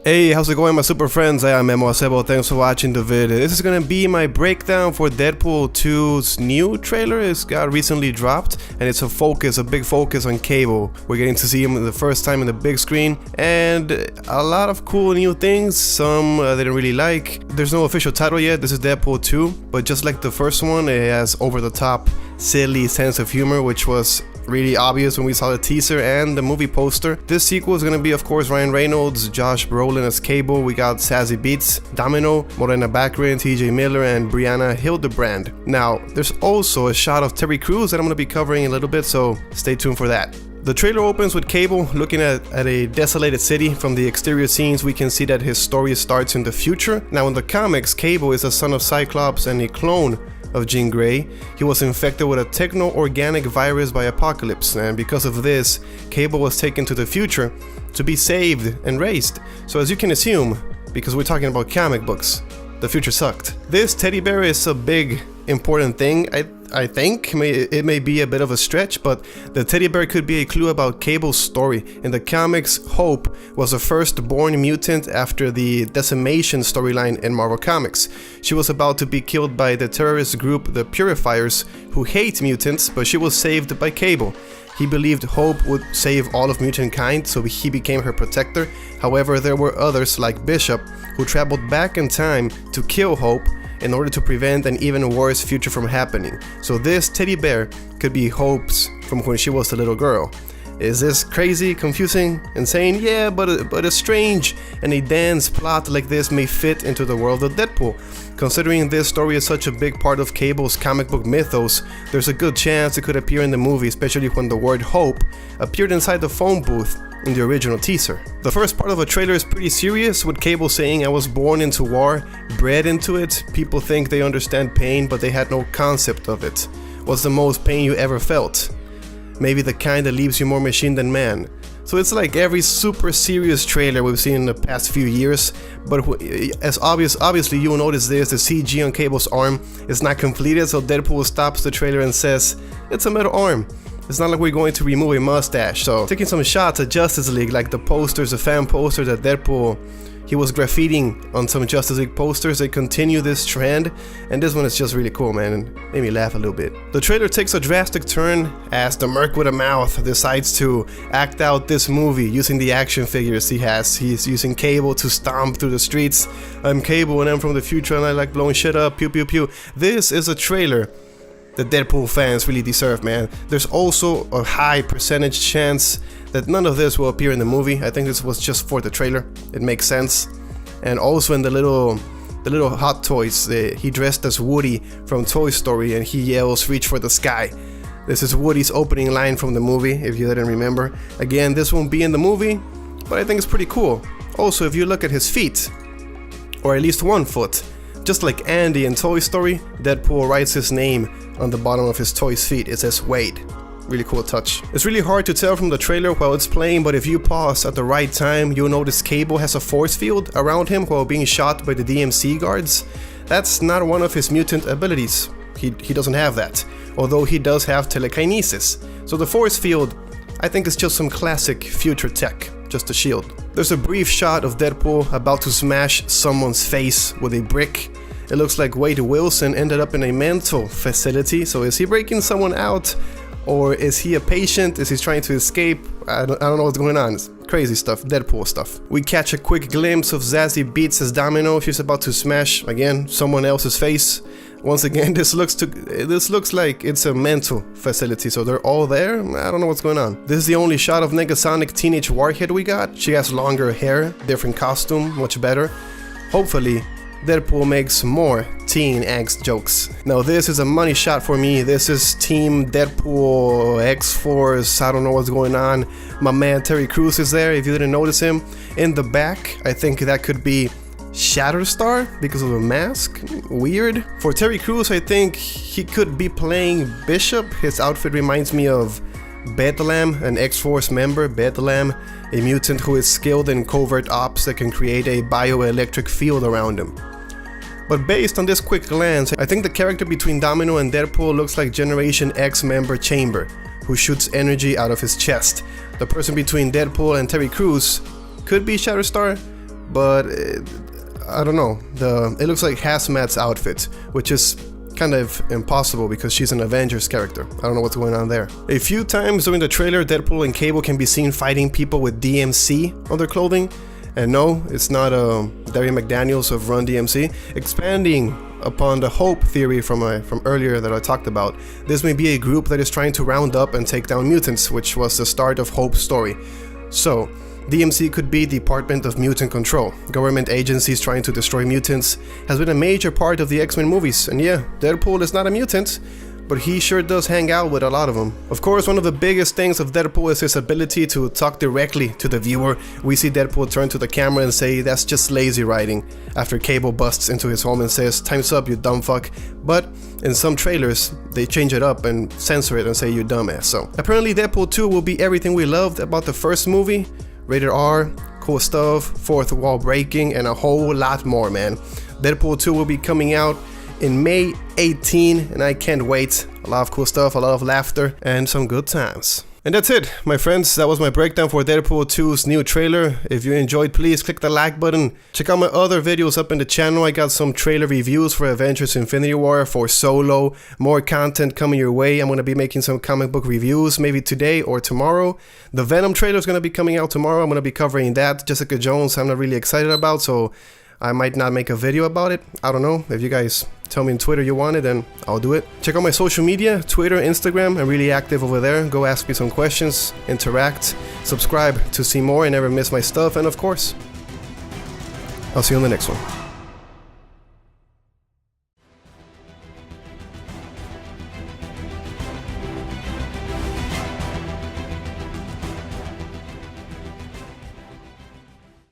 Hey, how's it going, my super friends? I am Memo Acebo, thanks for watching the video. This is gonna be my breakdown for Deadpool 2's new trailer. It's got recently dropped, and it's a big focus on Cable. We're getting to see him the first time in the big screen, and a lot of cool new things, some I didn't really like. There's no official title yet, this is Deadpool 2, but just like the first one, it has over-the-top, silly sense of humor, which was really obvious when we saw the teaser and the movie poster. This sequel is gonna be, of course, Ryan Reynolds, Josh Brolin as Cable. We got Sassy Beats, Domino, Morena Baccarin, TJ Miller, and Brianna Hildebrand. Now, there's also a shot of Terry Crews that I'm gonna be covering in a little bit, so stay tuned for that. The trailer opens with Cable looking at a desolated city. From the exterior scenes, we can see that his story starts in the future. Now, in the comics, Cable is a son of Cyclops and a clone of Jean Grey. He was infected with a techno-organic virus by Apocalypse, and because of this, Cable was taken to the future to be saved and raised. So as you can assume, because we're talking about comic books, the future sucked. This teddy bear is a big, important thing. I think it may be a bit of a stretch, but the teddy bear could be a clue about Cable's story. In the comics, Hope was a first-born mutant after the Decimation storyline in Marvel Comics. She was about to be killed by the terrorist group the Purifiers, who hate mutants, but she was saved by Cable. He believed Hope would save all of mutant kind, so he became her protector. However, there were others like Bishop who traveled back in time to kill Hope in order to prevent an even worse future from happening. So this teddy bear could be Hope's from when she was a little girl. Is this crazy, confusing, insane? Yeah, but it's strange, and a dense plot like this may fit into the world of Deadpool. Considering this story is such a big part of Cable's comic book mythos, there's a good chance it could appear in the movie, especially when the word Hope appeared inside the phone booth in the original teaser. The first part of the trailer is pretty serious, with Cable saying, "I was born into war, bred into it." People think they understand pain, but they had no concept of it. What's the most pain you ever felt? Maybe the kind that leaves you more machine than man. So it's like every super serious trailer we've seen in the past few years, but as obviously you will notice this, the CG on Cable's arm is not completed, so Deadpool stops the trailer and says, "It's a metal arm. It's not like we're going to remove a mustache." So taking some shots at Justice League, like the posters, the fan posters that Deadpool, he was graffitiing on some Justice League posters. They continue this trend, and this one is just really cool, man, and made me laugh a little bit. The trailer takes a drastic turn as the Merc with a Mouth decides to act out this movie using the action figures he has. He's using Cable to stomp through the streets. "I'm Cable and I'm from the future and I like blowing shit up, pew pew pew." This is a trailer the Deadpool fans really deserve, man. There's also a high percentage chance that none of this will appear in the movie. I think this was just for the trailer. It makes sense. And also in the little Hot Toys, he dressed as Woody from Toy Story and he yells, "Reach for the sky." This is Woody's opening line from the movie, if you didn't remember. Again, this won't be in the movie, but I think it's pretty cool. Also, if you look at his feet, or at least one foot, just like Andy in Toy Story, Deadpool writes his name on the bottom of his toy's feet. It says Wade. Really cool touch. It's really hard to tell from the trailer while it's playing, but if you pause at the right time, you'll notice Cable has a force field around him while being shot by the DMC guards. That's not one of his mutant abilities. He doesn't have that, although he does have telekinesis. So the force field, I think, is just some classic future tech, just a shield. There's a brief shot of Deadpool about to smash someone's face with a brick. It looks like Wade Wilson ended up in a mental facility. So is he breaking someone out? Or is he a patient? Is he trying to escape? I don't know what's going on. It's crazy stuff, Deadpool stuff. We catch a quick glimpse of Zazie Beetz as Domino. She's about to smash, again, someone else's face. Once again, this looks like it's a mental facility, so they're all there? I don't know what's going on. This is the only shot of Negasonic Teenage Warhead we got. She has longer hair, different costume, much better. Hopefully, Deadpool makes more teen angst jokes. Now this is a money shot for me. This is Team Deadpool, X-Force, I don't know what's going on. My man Terry Crews is there, if you didn't notice him. In the back, I think that could be Shatterstar because of a mask. Weird. For Terry Crews, I think he could be playing Bishop. His outfit reminds me of Bedlam, an X-Force member. Bedlam, a mutant who is skilled in covert ops that can create a bioelectric field around him. But based on this quick glance, I think the character between Domino and Deadpool looks like Generation X member Chamber, who shoots energy out of his chest. The person between Deadpool and Terry Crews could be Shatterstar, but I don't know. It looks like Hazmat's outfit, which is kind of impossible because she's an Avengers character. I don't know what's going on there. A few times during the trailer, Deadpool and Cable can be seen fighting people with DMC on their clothing. And no, it's not Derry McDaniels of Run DMC. Expanding upon the Hope theory from earlier that I talked about, this may be a group that is trying to round up and take down mutants, which was the start of Hope's story. So, DMC could be Department of Mutant Control. Government agencies trying to destroy mutants has been a major part of the X-Men movies, and yeah, Deadpool is not a mutant, but he sure does hang out with a lot of them. Of course, one of the biggest things of Deadpool is his ability to talk directly to the viewer. We see Deadpool turn to the camera and say, "That's just lazy writing," after Cable busts into his home and says, "Time's up, you dumb fuck." But in some trailers, they change it up and censor it and say, "You dumbass." So apparently Deadpool 2 will be everything we loved about the first movie. Rated R, cool stuff, fourth wall breaking, and a whole lot more, man. Deadpool 2 will be coming out in May 18, and I can't wait. A lot of cool stuff, a lot of laughter, and some good times. And that's it, my friends. That was my breakdown for Deadpool 2's new trailer. If you enjoyed, please click the like button. Check out my other videos up in the channel. I got some trailer reviews for Avengers Infinity War, for Solo. More content coming your way. I'm going to be making some comic book reviews maybe today or tomorrow. The Venom trailer is going to be coming out tomorrow. I'm going to be covering that. Jessica Jones, I'm not really excited about, so I might not make a video about it. I don't know. If you guys tell me on Twitter you want it, then I'll do it. Check out my social media, Twitter, Instagram. I'm really active over there. Go ask me some questions, interact, subscribe to see more and never miss my stuff. And of course, I'll see you on the next one.